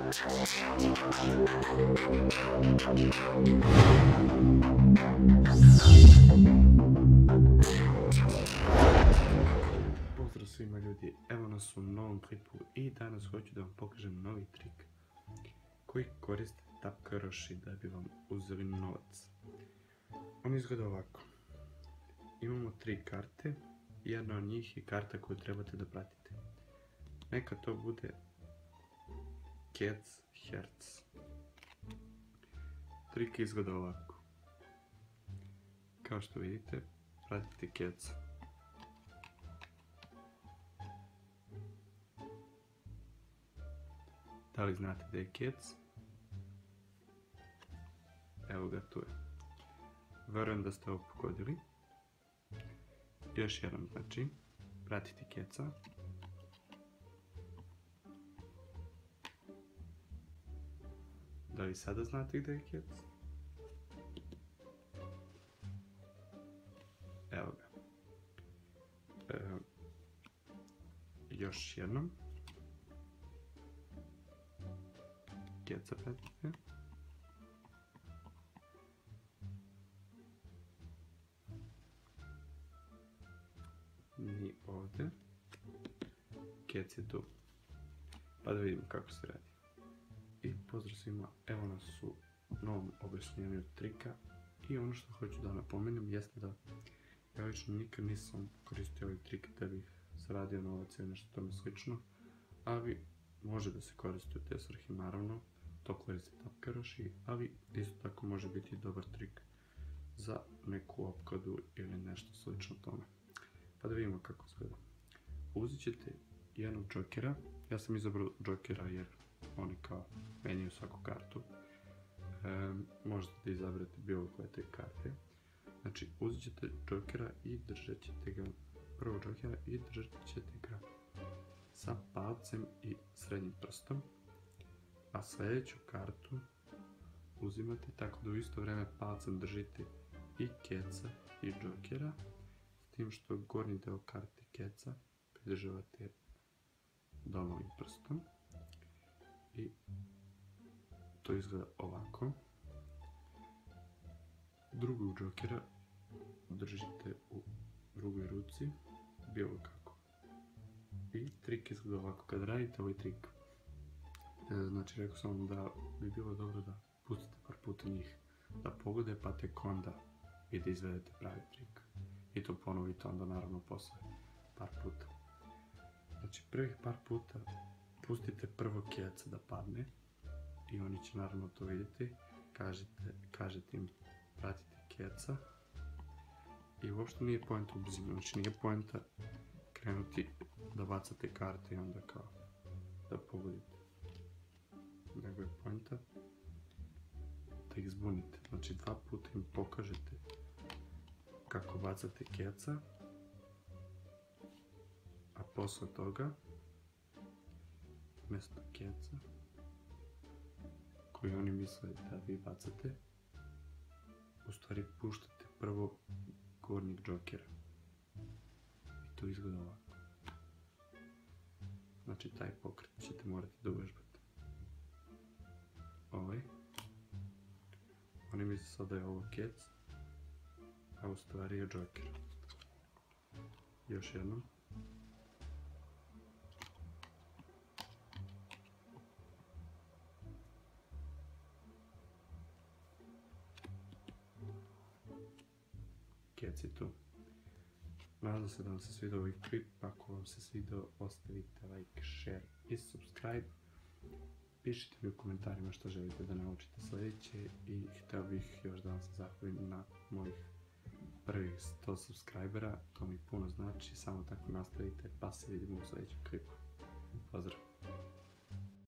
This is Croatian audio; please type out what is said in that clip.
Pozdrav svima ljudi, evo nas u novom klipu i danas hoću da vam pokažem novi trik koji koriste tapkaroši da bi vam uzeli novac. On izgleda ovako. Imamo 3 karte, jedna od njih je karta koju trebate da pratite. Neka to bude kec, herc. Trik izgleda ovako. Kao što vidite, pratite keca. Da li znate da je kec? Evo ga, tu je. Verujem da ste ovo pogodili. Još jednom, znači, pratite keca. Da li sada znate gdje je kec? Evo ga. Još jednom. Keca pratite. Ni ovdje. Kec je tu. Pa da vidimo kako se radi. I pozdrav svima, evo nas u novom objašnjenju trika. I ono što hoću da napomenem jeste da ja lično nikad nisam koristio ovaj trik da bih zaradio novac ili nešto tome slično. Ali može da se koristi u te svrhe, naravno. To koriste tapkaroši, ali isto tako može biti dobar trik za neku opkladu ili nešto slično tome. Pa da vidimo kako izgleda. Uzet ćete jednog džokera. Ja sam izabrao džokera jer oni kao menjaju svaku kartu. Možete da izaberete bilo koje te karte. Znači uzet ćete džokera i držat ćete ga, prvog džokera i držat ćete ga sa palcem i srednjim prstom. A sljedeću kartu uzimate tako da u isto vrijeme palcem držite i keca i džokera, s tim što gornji deo karte keca pridržavate donjim prstom i to izgleda ovako. Drugog džokera držite u drugoj ruci, bilo kako. I trik izgleda ovako. Kad radite ovaj trik, znači rekao sam vam da bi bilo dobro da pustite par puta njih da pogode, pa tek onda i da izvedete pravi trik. I to ponovite onda naravno posle par puta. Znači prvih par puta pustite prvo keca da padne i oni će naravno to vidjeti. Kažete im pratite keca i uopšte nije poenta ubrzimati, znači nije poenta krenuti da bacate karte i onda kao da pogodite. Nego je poenta da ih zbunite. Znači 2 puta im pokažete kako bacate keca, a posle toga mjesto keca koji oni misle da vi bacate, u stvari puštate prvo gornjeg džokera. I to izgleda ovako. Znači taj pokret ćete morati da uvežbate. Oni misle sad da je ovo kec, a u stvari je džoker. Još jednom. Kec je tu. Nadam se da vam se svidio ovaj klip. Ako vam se svidio, ostavite like, share i subscribe. Pišite mi u komentarima što želite da naučite sljedeće i htio bih još da vam se zahvalim na mojih prvih 100 subscribera. To mi puno znači, samo tako nastavite pa se vidimo u sljedećem klipu. Pozdrav!